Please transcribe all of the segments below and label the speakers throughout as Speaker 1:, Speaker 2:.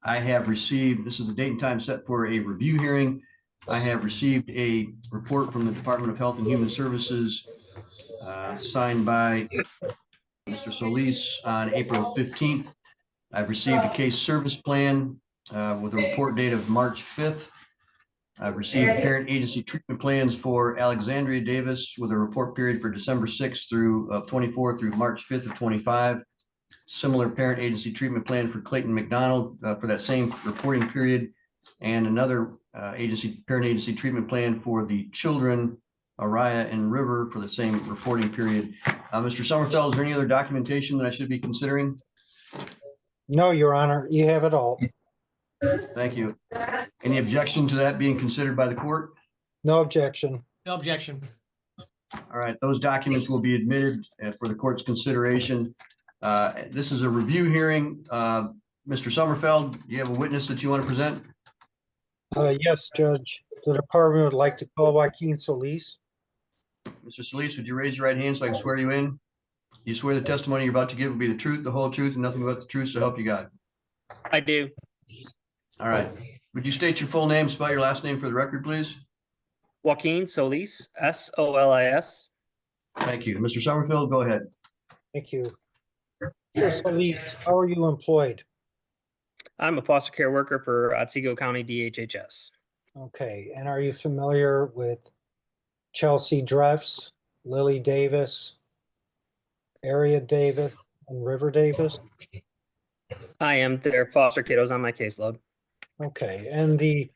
Speaker 1: I have received, this is a date and time set for a review hearing. I have received a report from the Department of Health and Human Services signed by Mr. Solis on April 15th. I've received a case service plan with a report date of March 5th. I've received parent agency treatment plans for Alexandria Davis with a report period for December 6th through 24 through March 5th of 25. Similar parent agency treatment plan for Clayton McDonald for that same reporting period, and another parent agency treatment plan for the children Araya and River for the same reporting period. Mr. Sommerfeld, is there any other documentation that I should be considering?
Speaker 2: No, Your Honor, you have it all.
Speaker 1: Thank you. Any objection to that being considered by the court?
Speaker 2: No objection.
Speaker 3: No objection.
Speaker 1: All right, those documents will be admitted for the court's consideration. This is a review hearing. Mr. Sommerfeld, do you have a witness that you want to present?
Speaker 2: Yes, Judge. The department would like to call Joaquin Solis.
Speaker 1: Mr. Solis, would you raise your right hand so I can swear you in? You swear the testimony you're about to give will be the truth, the whole truth, and nothing but the truth, so help you God.
Speaker 4: I do.
Speaker 1: All right. Would you state your full name, spell your last name for the record, please?
Speaker 4: Joaquin Solis, S-O-L-I-S.
Speaker 1: Thank you. Mr. Sommerfeld, go ahead.
Speaker 2: Thank you. Mr. Solis, how are you employed?
Speaker 4: I'm a foster care worker for Otsego County DHHS.
Speaker 2: Okay, and are you familiar with Chelsea Dreffs, Lily Davis, Aria Davis, and River Davis?
Speaker 4: I am their foster kiddos on my caseload.
Speaker 2: Okay, and the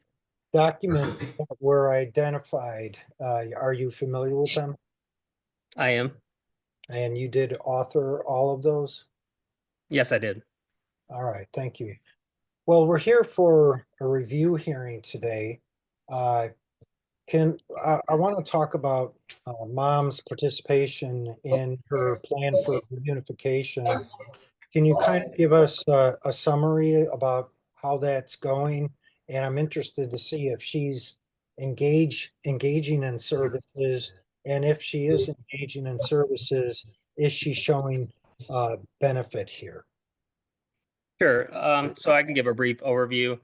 Speaker 2: documents that were identified, are you familiar with them?
Speaker 4: I am.
Speaker 2: And you did author all of those?
Speaker 4: Yes, I did.
Speaker 2: All right, thank you. Well, we're here for a review hearing today. I want to talk about Mom's participation in her plan for reunification. Can you kind of give us a summary about how that's going? And I'm interested to see if she's engaging in services, and if she is engaging in services, is she showing benefit here?
Speaker 4: Sure. So I can give a brief overview.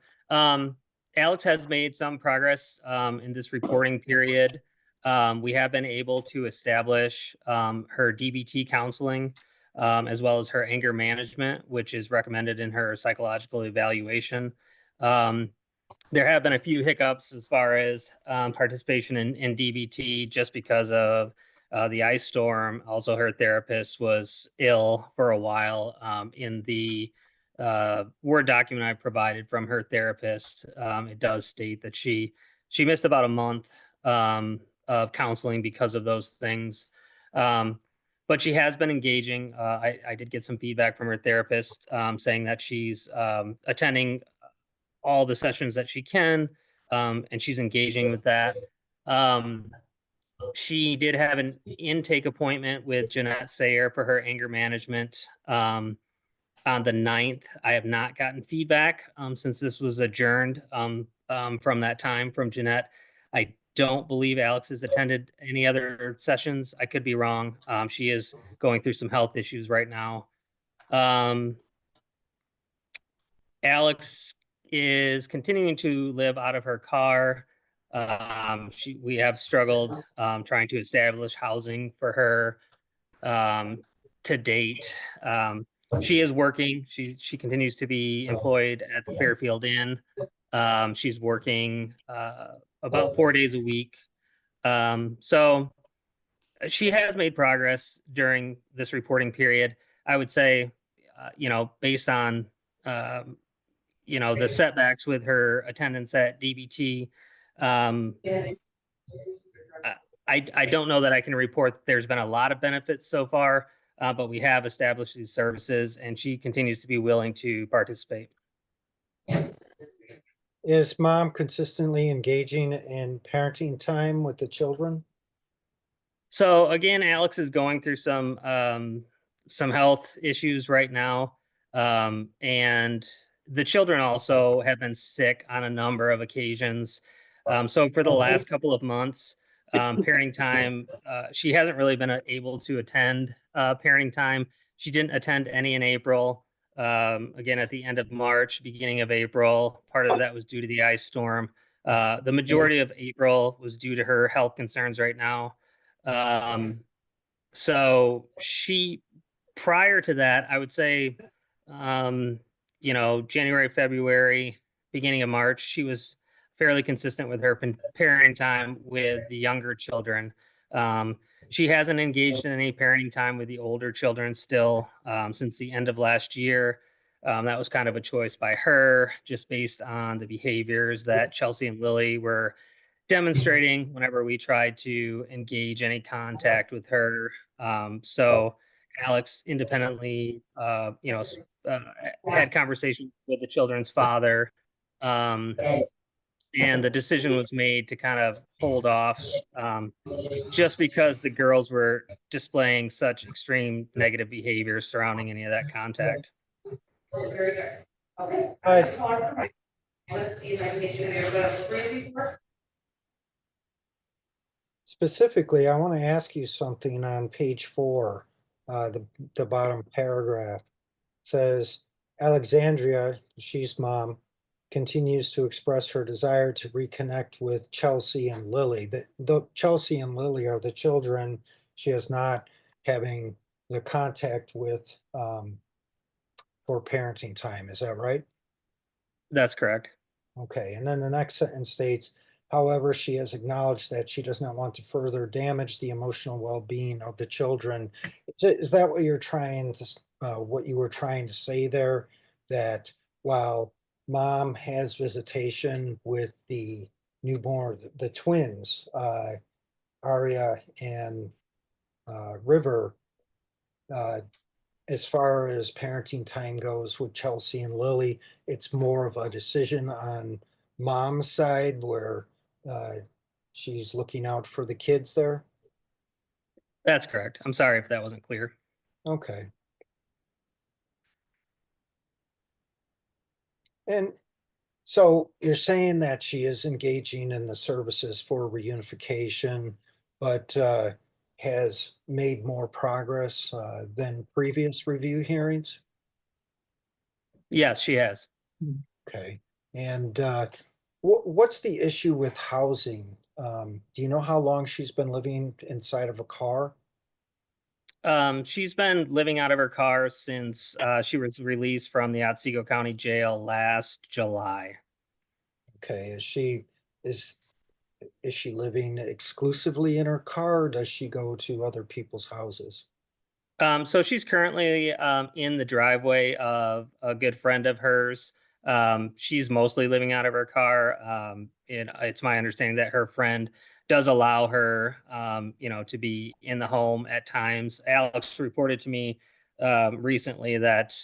Speaker 4: Alex has made some progress in this reporting period. We have been able to establish her DBT counseling, as well as her anger management, which is recommended in her psychological evaluation. There have been a few hiccups as far as participation in DBT just because of the ice storm. Also, her therapist was ill for a while. In the Word document I provided from her therapist, it does state that she missed about a month of counseling because of those things. But she has been engaging. I did get some feedback from her therapist saying that she's attending all the sessions that she can, and she's engaging with that. She did have an intake appointment with Jeanette Sayer for her anger management on the 9th. I have not gotten feedback since this was adjourned from that time from Jeanette. I don't believe Alex has attended any other sessions. I could be wrong. She is going through some health issues right now. Alex is continuing to live out of her car. We have struggled trying to establish housing for her to date. She is working. She continues to be employed at the Fairfield Inn. She's working about 4 days a week. So she has made progress during this reporting period. I would say, based on, the setbacks with her attendance at DBT, I don't know that I can report that there's been a lot of benefits so far, but we have established these services and she continues to be willing to participate.
Speaker 2: Is Mom consistently engaging in parenting time with the children?
Speaker 4: So again, Alex is going through some health issues right now. And the children also have been sick on a number of occasions. So for the last couple of months, parenting time, she hasn't really been able to attend parenting time. She didn't attend any in April. again at the end of March, beginning of April. Part of that was due to the ice storm. The majority of April was due to her health concerns right now. So she, prior to that, I would say, January, February, beginning of March, she was fairly consistent with her parenting time with the younger children. She hasn't engaged in any parenting time with the older children still since the end of last year. That was kind of a choice by her, just based on the behaviors that Chelsea and Lily were demonstrating whenever we tried to engage any contact with her. So Alex independently, had conversations with the children's father. And the decision was made to kind of hold off just because the girls were displaying such extreme negative behaviors surrounding any of that contact.
Speaker 3: Very good. Okay. Let's see if I can get you to go to the brief report.
Speaker 2: Specifically, I want to ask you something on page 4, the bottom paragraph. It says, Alexandria, she's mom, continues to express her desire to reconnect with Chelsea and Lily. The Chelsea and Lily are the children she is not having the contact with for parenting time. Is that right?
Speaker 4: That's correct.
Speaker 2: Okay, and then the next sentence states, however, she has acknowledged that she does not want to further damage the emotional well-being of the children. Is that what you're trying to, what you were trying to say there? That while mom has visitation with the newborn, the twins, Aria and River, as far as parenting time goes with Chelsea and Lily, it's more of a decision on mom's side where she's looking out for the kids there?
Speaker 4: That's correct. I'm sorry if that wasn't clear.
Speaker 2: Okay. And so you're saying that she is engaging in the services for reunification, but has made more progress than previous review hearings?
Speaker 4: Yes, she has.
Speaker 2: Okay. And what's the issue with housing? Do you know how long she's been living inside of a car?
Speaker 4: She's been living out of her car since she was released from the Otsego County Jail last July.
Speaker 2: Okay. Is she living exclusively in her car, or does she go to other people's houses?
Speaker 4: So she's currently in the driveway of a good friend of hers. She's mostly living out of her car. And it's my understanding that her friend does allow her, to be in the home at times. Alex reported to me recently that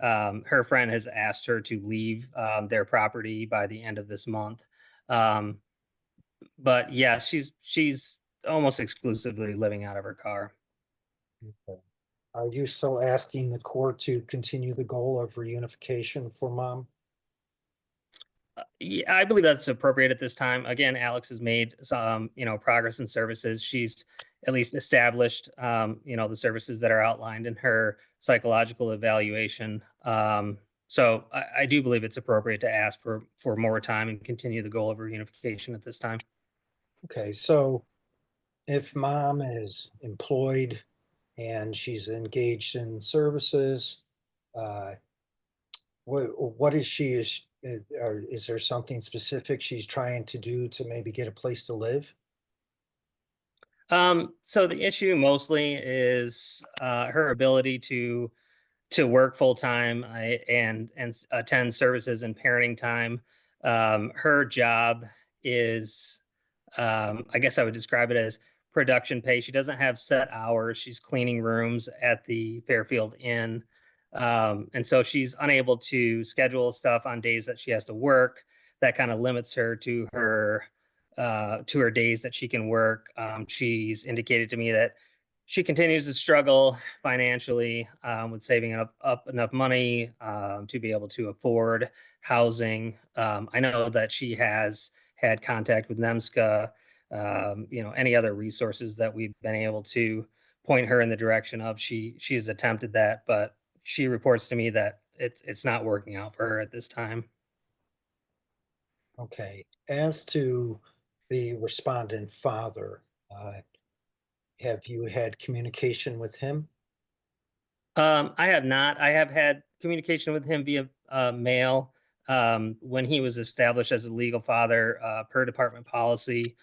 Speaker 4: her friend has asked her to leave their property by the end of this month. But yeah, she's almost exclusively living out of her car.
Speaker 2: Okay. Are you still asking the court to continue the goal of reunification for mom?
Speaker 4: Yeah, I believe that's appropriate at this time. Again, Alex has made some, progress in services. She's at least established, the services that are outlined in her psychological evaluation. So I do believe it's appropriate to ask for more time and continue the goal of reunification at this time.
Speaker 2: Okay, so if mom is employed and she's engaged in services, what is she, or is there something specific she's trying to do to maybe get a place to live?
Speaker 4: So the issue mostly is her ability to work full time and attend services and parenting time. Her job is, I guess I would describe it as production pay. She doesn't have set hours. She's cleaning rooms at the Fairfield Inn. And so she's unable to schedule stuff on days that she has to work. That kind of limits her to her days that she can work. She's indicated to me that she continues to struggle financially with saving up enough money to be able to afford housing. I know that she has had contact with NEMSCA, any other resources that we've been able to point her in the direction of. She has attempted that, but she reports to me that it's not working out for her at this time.
Speaker 2: Okay, as to the respondent father, have you had communication with him?
Speaker 4: I have not. I have had communication with him via mail when he was established as a legal father per department policy.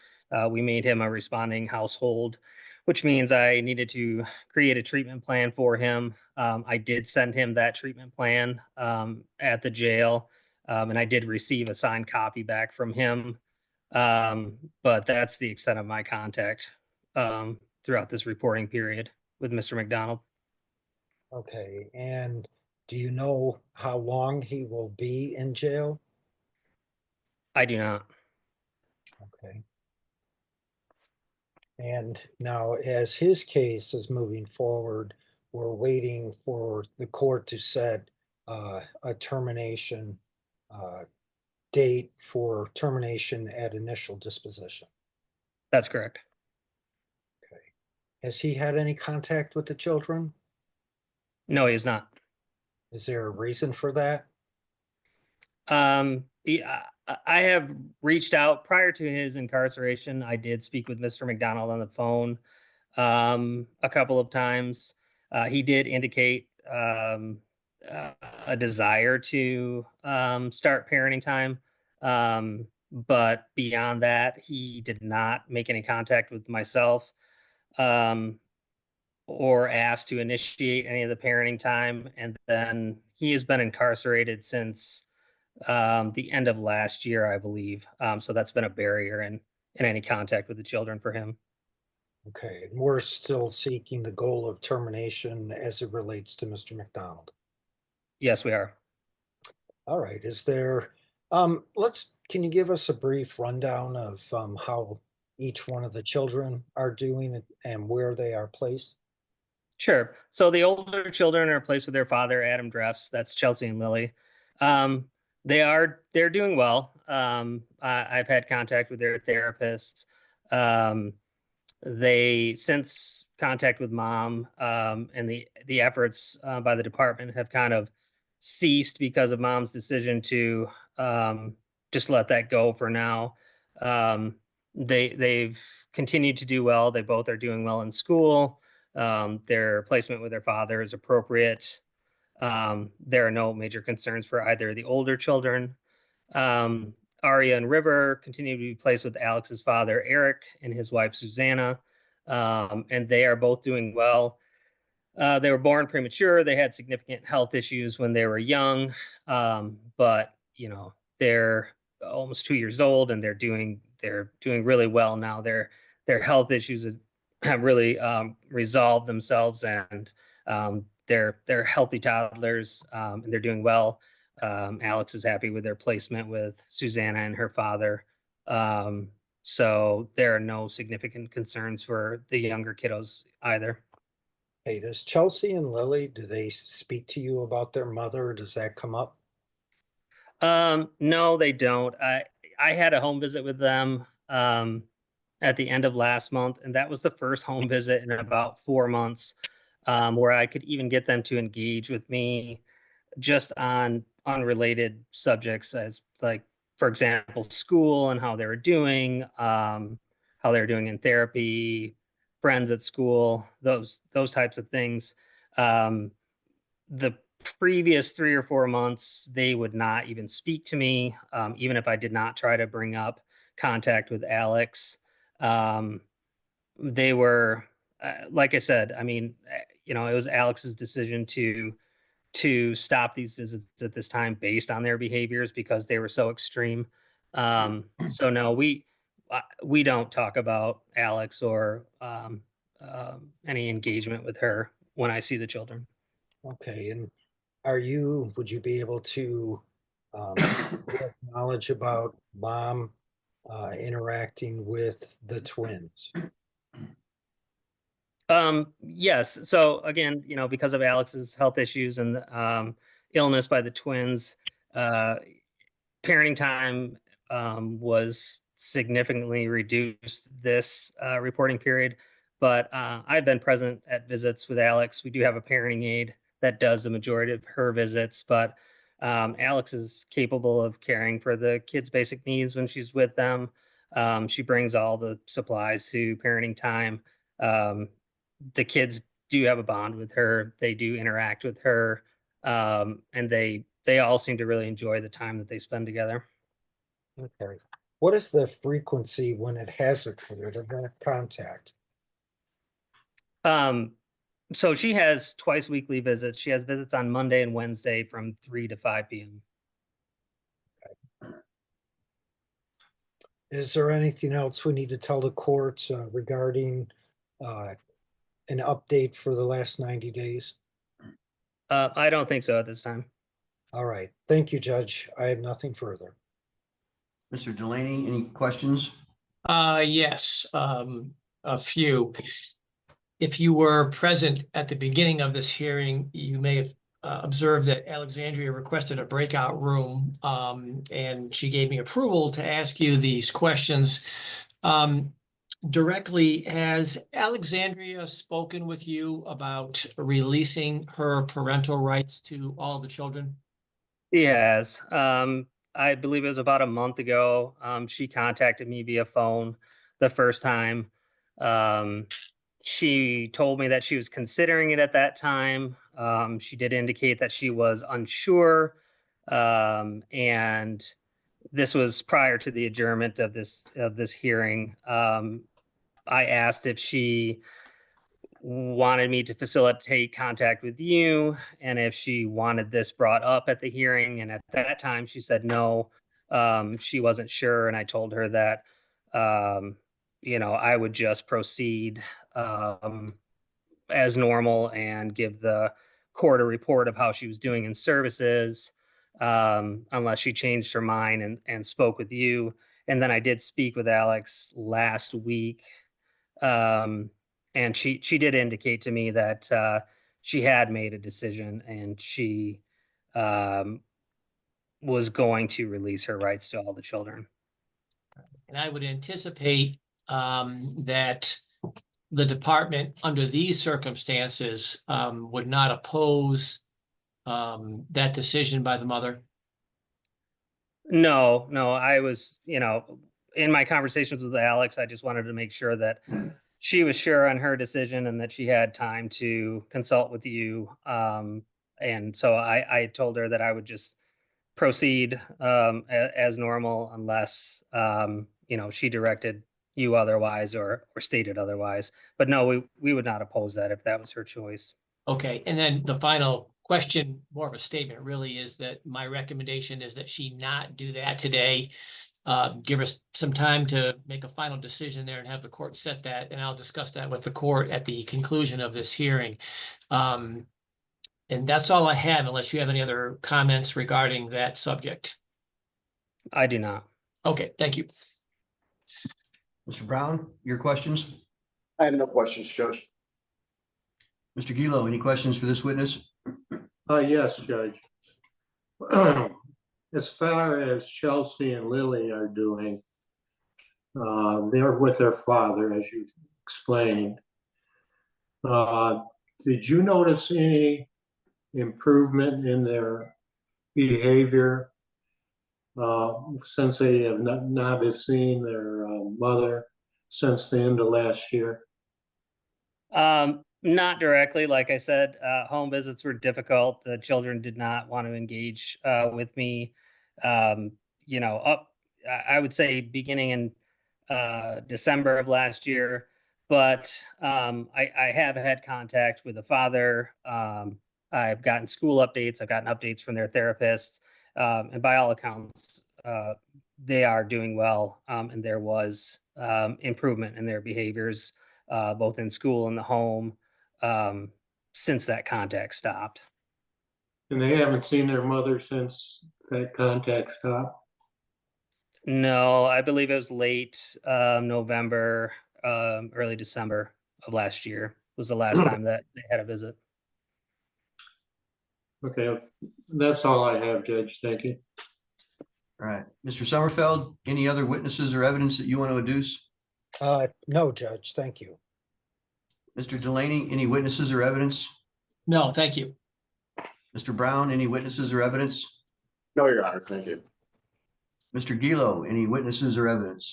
Speaker 4: We made him a responding household, which means I needed to create a treatment plan for him. I did send him that treatment plan at the jail, and I did receive a signed copy back from him. But that's the extent of my contact throughout this reporting period with Mr. McDonald.
Speaker 2: Okay, and do you know how long he will be in jail?
Speaker 4: I do not.
Speaker 2: Okay. And now, as his case is moving forward, we're waiting for the court to set a termination date for termination at initial disposition.
Speaker 4: That's correct.
Speaker 2: Okay. Has he had any contact with the children?
Speaker 4: No, he's not.
Speaker 2: Is there a reason for that?
Speaker 4: I have reached out prior to his incarceration. I did speak with Mr. McDonald on the phone a couple of times. He did indicate a desire to start parenting time. But beyond that, he did not make any contact with myself or asked to initiate any of the parenting time. And then he has been incarcerated since the end of last year, I believe. So that's been a barrier in any contact with the children for him.
Speaker 2: Okay, and we're still seeking the goal of termination as it relates to Mr. McDonald.
Speaker 4: Yes, we are.
Speaker 2: All right, is there, can you give us a brief rundown of how each one of the children are doing and where they are placed?
Speaker 4: Sure. So the older children are placed with their father, Adam Dreffs. That's Chelsea and Lily. They're doing well. I've had contact with their therapists. They since contact with mom and the efforts by the department have kind of ceased because of mom's decision to just let that go for now. They've continued to do well. They both are doing well in school. Their placement with their father is appropriate. There are no major concerns for either of the older children. Aria and River continue to be placed with Alex's father, Eric, and his wife, Susanna. And they are both doing well. They were born premature. They had significant health issues when they were young. But, you know, they're almost 2 years old and they're doing really well now. Their health issues have really resolved themselves, and they're healthy toddlers, and they're doing well. Alex is happy with their placement with Susanna and her father. So there are no significant concerns for the younger kiddos either.
Speaker 2: Hey, does Chelsea and Lily, do they speak to you about their mother? Does that come up?
Speaker 4: No, they don't. I had a home visit with them at the end of last month, and that was the first home visit in about 4 months where I could even get them to engage with me just on unrelated subjects, as like, for example, school and how they were doing, how they were doing in therapy, friends at school, those types of things. The previous 3 or 4 months, they would not even speak to me, even if I did not try to bring up contact with Alex. They were, like I said, I mean, you know, it was Alex's decision to stop these visits at this time based on their behaviors because they were so extreme. So no, we don't talk about Alex or any engagement with her when I see the children.
Speaker 2: Okay, and would you be able to give knowledge about mom interacting with the twins?
Speaker 4: Yes. So again, you know, because of Alex's health issues and illness by the twins, parenting time was significantly reduced this reporting period. But I've been present at visits with Alex. We do have a parenting aide that does the majority of her visits, but Alex is capable of caring for the kids' basic needs when she's with them. She brings all the supplies to parenting time. The kids do have a bond with her. They do interact with her, and they all seem to really enjoy the time that they spend together.
Speaker 2: Okay. What is the frequency when it has occurred of that contact?
Speaker 4: So she has twice weekly visits. She has visits on Monday and Wednesday from 3 to 5 p.m.
Speaker 2: Is there anything else we need to tell the court regarding an update for the last 90 days?
Speaker 4: I don't think so at this time.
Speaker 2: All right. Thank you, Judge. I have nothing further.
Speaker 1: Mr. Delaney, any questions?
Speaker 5: Yes, a few. If you were present at the beginning of this hearing, you may have observed that Alexandria requested a breakout room, and she gave me approval to ask you these questions. Directly, has Alexandria spoken with you about releasing her parental rights to all the children?
Speaker 4: She has. I believe it was about a month ago. She contacted me via phone the first time. She told me that she was considering it at that time. She did indicate that she was unsure. And this was prior to the adjournment of this hearing. I asked if she wanted me to facilitate contact with you and if she wanted this brought up at the hearing. And at that time, she said no, she wasn't sure. And I told her that, I would just proceed as normal and give the court a report of how she was doing in services, unless she changed her mind and spoke with you. And then I did speak with Alex last week. And she did indicate to me that she had made a decision and she was going to release her rights to all the children.
Speaker 5: And I would anticipate that the department, under these circumstances, would not oppose that decision by the mother.
Speaker 4: No, I was, in my conversations with Alex, I just wanted to make sure that she was sure on her decision and that she had time to consult with you. And so I told her that I would just proceed as normal unless, she directed you otherwise or stated otherwise. But no, we would not oppose that if that was her choice.
Speaker 5: Okay, and then the final question, more of a statement really, is that my recommendation is that she not do that today. Give us some time to make a final decision there and have the court set that, and I'll discuss that with the court at the conclusion of this hearing. And that's all I have, unless you have any other comments regarding that subject.
Speaker 4: I do not.
Speaker 5: Okay, thank you.
Speaker 1: Mr. Brown, your questions?
Speaker 6: I have no questions, Judge.
Speaker 1: Mr. Gilo, any questions for this witness?
Speaker 6: Yes, Judge. As far as Chelsea and Lily are doing, they're with their father, as you explained. Did you notice any improvement in their behavior since they have not been seeing their mother since the end of last year?
Speaker 4: Not directly. Like I said, home visits were difficult. The children did not want to engage with me. I would say beginning in December of last year, but I have had contact with the father. I've gotten school updates. I've gotten updates from their therapists. And by all accounts, they are doing well. And there was improvement in their behaviors, both in school and the home, since that contact stopped.
Speaker 6: And they haven't seen their mother since that contact stopped?
Speaker 4: No, I believe it was late November, early December of last year was the last time that they had a visit.
Speaker 6: Okay, that's all I have, Judge. Thank you.
Speaker 1: All right, Mr. Sommerfeld, any other witnesses or evidence that you want to adduce?
Speaker 2: No, Judge. Thank you.
Speaker 1: Mr. Delaney, any witnesses or evidence?
Speaker 5: No, thank you.
Speaker 1: Mr. Brown, any witnesses or evidence?
Speaker 7: No, Your Honor, thank you.
Speaker 1: Mr. Gilo, any witnesses or evidence?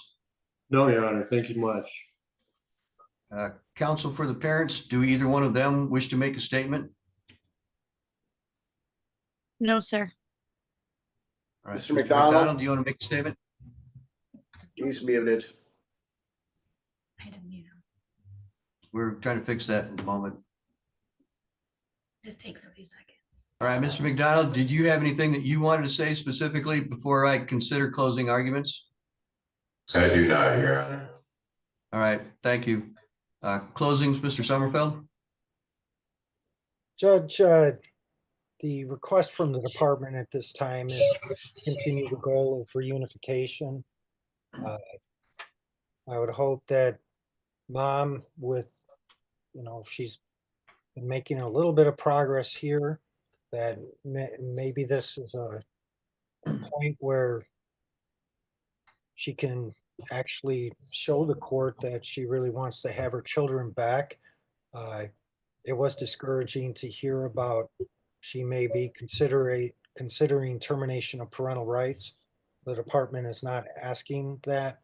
Speaker 6: No, Your Honor, thank you much.
Speaker 1: Counsel for the parents, do either one of them wish to make a statement?
Speaker 8: No, sir.
Speaker 1: All right,
Speaker 7: Mr. McDonald?
Speaker 1: Do you want to make a statement?
Speaker 7: He's muted.
Speaker 8: I didn't mute him.
Speaker 1: We're trying to fix that in a moment.
Speaker 8: Just takes a few seconds.
Speaker 1: All right, Mr. McDonald, did you have anything that you wanted to say specifically before I consider closing arguments?
Speaker 7: I do not, Your Honor.
Speaker 1: All right, thank you. Closings, Mr. Sommerfeld?
Speaker 2: Judge, the request from the department at this time is to continue the goal of reunification. I would hope that mom she's been making a little bit of progress here, that maybe this is a point where she can actually show the court that she really wants to have her children back. It was discouraging to hear about she may be considering termination of parental rights. The department is not asking that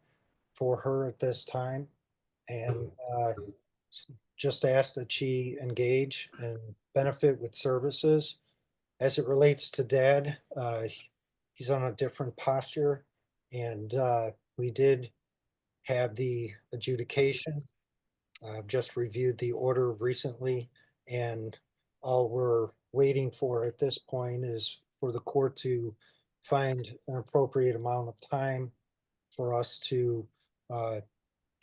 Speaker 2: for her at this time, and just ask that she engage and benefit with services. As it relates to dad, he's on a different posture, and we did have the adjudication. I've just reviewed the order recently, and all we're waiting for at this point is for the court to find an appropriate amount of time for us to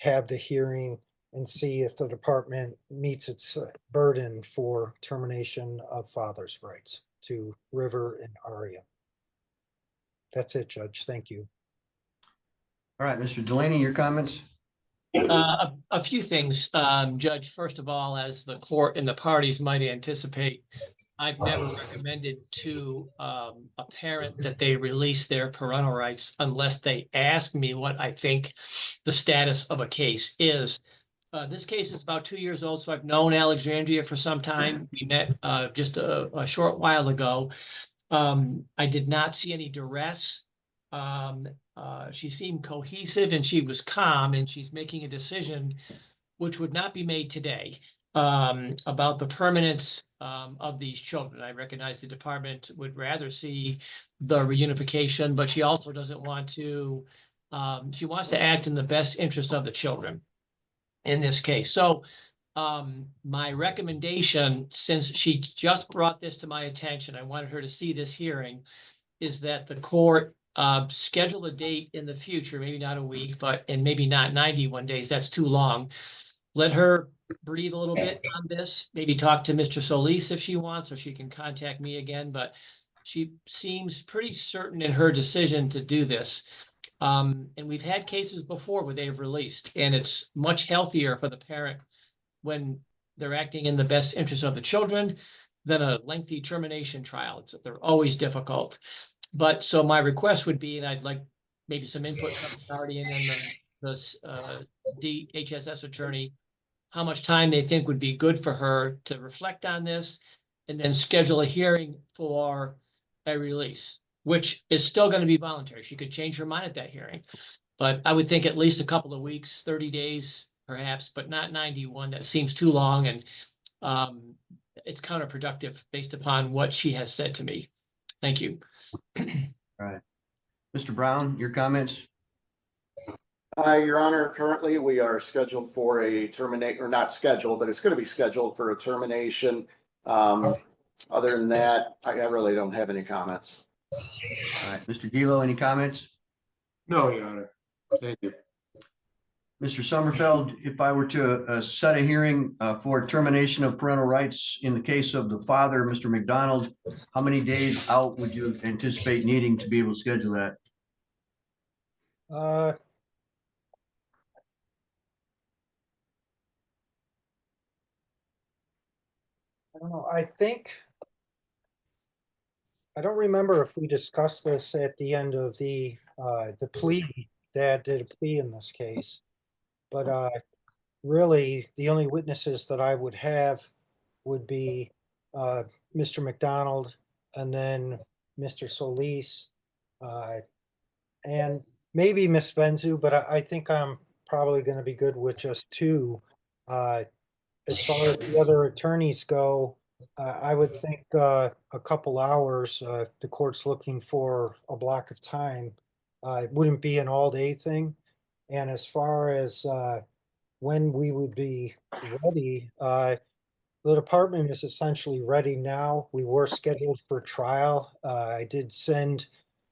Speaker 2: have the hearing and see if the department meets its burden for termination of father's rights to River and Aria. That's it, Judge. Thank you.
Speaker 1: All right, Mr. Delaney, your comments?
Speaker 5: A few things, Judge. First of all, as the court and the parties might anticipate, I've never recommended to a parent that they release their parental rights unless they ask me what I think the status of a case is. This case is about 2 years old, so I've known Alexandria for some time. We met just a short while ago. I did not see any duress. She seemed cohesive and she was calm, and she's making a decision which would not be made today about the permanence of these children. I recognize the department would rather see the reunification, but she also doesn't want to, she wants to act in the best interest of the children in this case. So my recommendation, since she just brought this to my attention, I wanted her to see this hearing, is that the court schedule a date in the future, maybe not a week, and maybe not 91 days, that's too long. Let her breathe a little bit on this, maybe talk to Mr. Solis if she wants, or she can contact me again, but she seems pretty certain in her decision to do this. And we've had cases before where they've released, and it's much healthier for the parent when they're acting in the best interest of the children than a lengthy termination trial. They're always difficult. But so my request would be, and I'd like maybe some input from the guardian and the DHSS attorney, how much time they think would be good for her to reflect on this, and then schedule a hearing for a release, which is still going to be voluntary. She could change her mind at that hearing, but I would think at least a couple of weeks, 30 days perhaps, but not 91. That seems too long, and it's counterproductive based upon what she has said to me. Thank you.
Speaker 1: All right. Mr. Brown, your comments?
Speaker 7: Your Honor, currently we are scheduled for a terminate, or not scheduled, but it's going to be scheduled for a termination. Other than that, I really don't have any comments.
Speaker 1: All right, Mr. Gilo, any comments?
Speaker 6: No, Your Honor. Thank you.
Speaker 1: Mr. Sommerfeld, if I were to set a hearing for termination of parental rights in the case of the father, Mr. McDonald, how many days out would you anticipate needing to be able to schedule that?
Speaker 2: I don't know. I don't remember if we discussed this at the end of the plea. Dad did a plea in this case, but really the only witnesses that I would have would be Mr. McDonald and then Mr. Solis, and maybe Miss Venzu, but I think I'm probably going to be good with just two. As far as the other attorneys go, I would think a couple hours, if the court's looking for a block of time. It wouldn't be an all-day thing. And as far as when we would be ready, the department is essentially ready now. We were scheduled for trial. I did send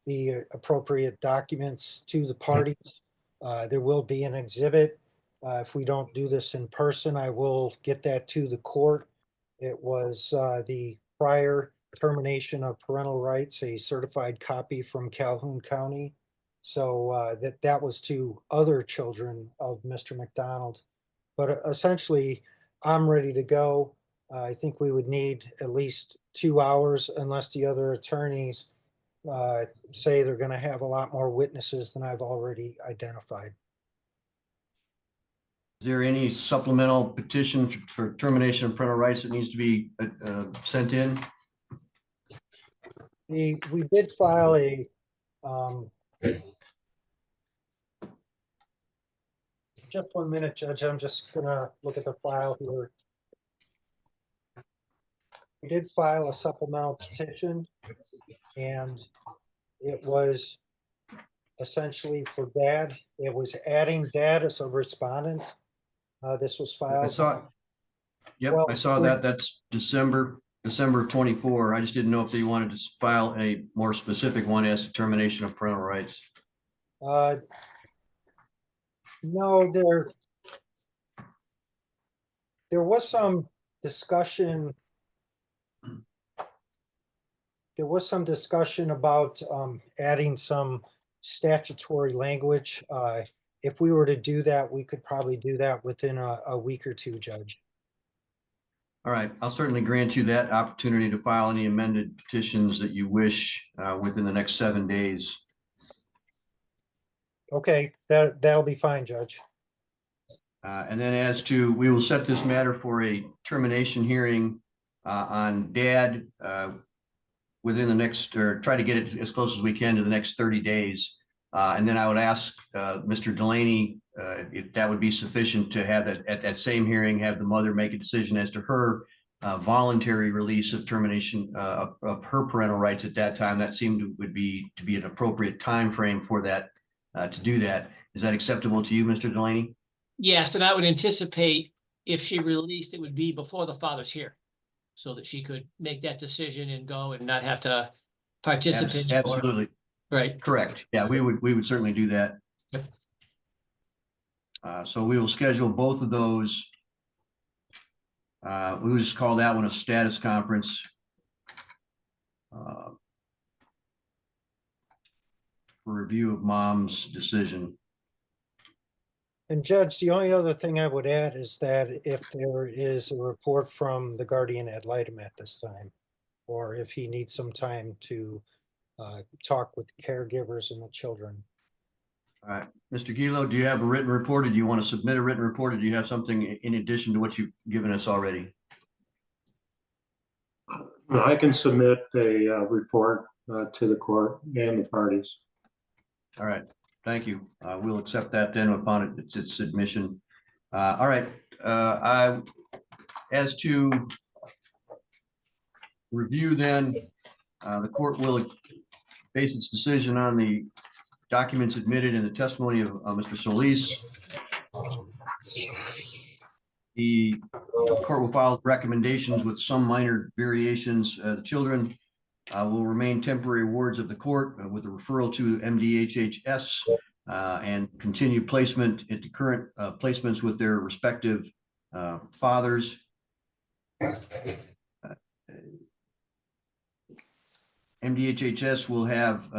Speaker 2: the appropriate documents to the parties. There will be an exhibit. If we don't do this in person, I will get that to the court. It was the prior termination of parental rights, a certified copy from Calhoun County. So that was to other children of Mr. McDonald. But essentially, I'm ready to go. I think we would need at least 2 hours unless the other attorneys say they're going to have a lot more witnesses than I've already identified.
Speaker 1: Is there any supplemental petition for termination of parental rights that needs to be sent in?
Speaker 2: We did file a just 1 minute, Judge. I'm just gonna look at the file here. We did file a supplemental petition, and it was essentially for Dad. It was adding Dad as a respondent. This was filed.
Speaker 1: I saw it. Yep, I saw that. That's December of 24. I just didn't know if they wanted to file a more specific one as to termination of parental rights.
Speaker 2: No, there was some discussion. There was some discussion about adding some statutory language. If we were to do that, we could probably do that within a week or two, Judge.
Speaker 1: All right, I'll certainly grant you that opportunity to file any amended petitions that you wish within the next 7 days.
Speaker 2: Okay, that'll be fine, Judge.
Speaker 1: And then as to, we will set this matter for a termination hearing on Dad within the next, or try to get it as close as we can to the next 30 days. And then I would ask Mr. Delaney if that would be sufficient to have that at that same hearing, have the mother make a decision as to her voluntary release of termination of her parental rights at that time. That seemed to be an appropriate time frame for that to do that. Is that acceptable to you, Mr. Delaney?
Speaker 5: Yes, and I would anticipate if she released, it would be before the father's here, so that she could make that decision and go and not have to participate.
Speaker 1: Absolutely.
Speaker 5: Right.
Speaker 1: Correct. Yeah, we would certainly do that.
Speaker 5: Yep.
Speaker 1: So we will schedule both of those. We would just call that one a status conference. For review of mom's decision.
Speaker 2: And Judge, the only other thing I would add is that if there is a report from the guardian ad litem at this time, or if he needs some time to talk with caregivers and the children.
Speaker 1: All right, Mr. Gilo, do you have a written report? Or do you want to submit a written report? Or do you have something in addition to what you've given us already?
Speaker 6: I can submit a report to the court and the parties.
Speaker 1: All right, thank you. We'll accept that then upon its submission. All right, as to review then, the court will base its decision on the documents admitted in the testimony of Mr. Solis. The court will file recommendations with some minor variations. The children will remain temporary wards of the court with a referral to MDHHS and continue placement at the current placements with their respective fathers. MDHHS will have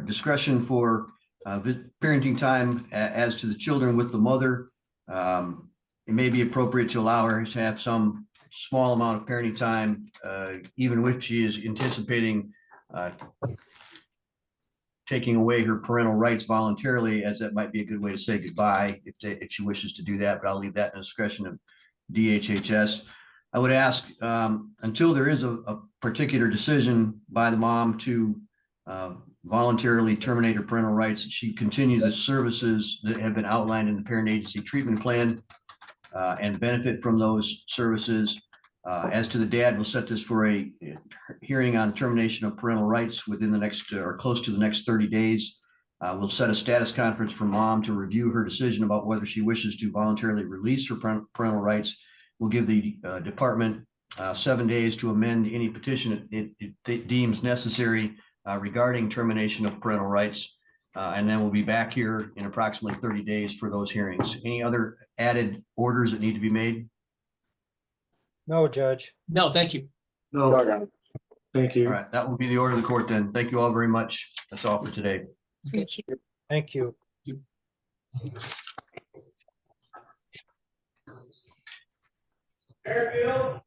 Speaker 1: discretion for parenting time as to the children with the mother. It may be appropriate to allow her to have some small amount of parenting time, even if she is anticipating taking away her parental rights voluntarily, as that might be a good way to say goodbye if she wishes to do that, but I'll leave that in the discretion of DHHS. I would ask, until there is a particular decision by the mom to voluntarily terminate her parental rights, that she continue the services that have been outlined in the parent agency treatment plan and benefit from those services. As to the dad, we'll set this for a hearing on termination of parental rights within the next or close to the next 30 days. We'll set a status conference for mom to review her decision about whether she wishes to voluntarily release her parental rights. We'll give the department 7 days to amend any petition it deems necessary regarding termination of parental rights. And then we'll be back here in approximately 30 days for those hearings. Any other added orders that need to be made?
Speaker 2: No, Judge.
Speaker 5: No, thank you.
Speaker 6: No, thank
Speaker 1: All
Speaker 6: you.
Speaker 1: right, that will be the order of the court then. Thank you all very much. That's all for today.
Speaker 8: Thank you.
Speaker 2: Thank you.
Speaker 3: Fairfield.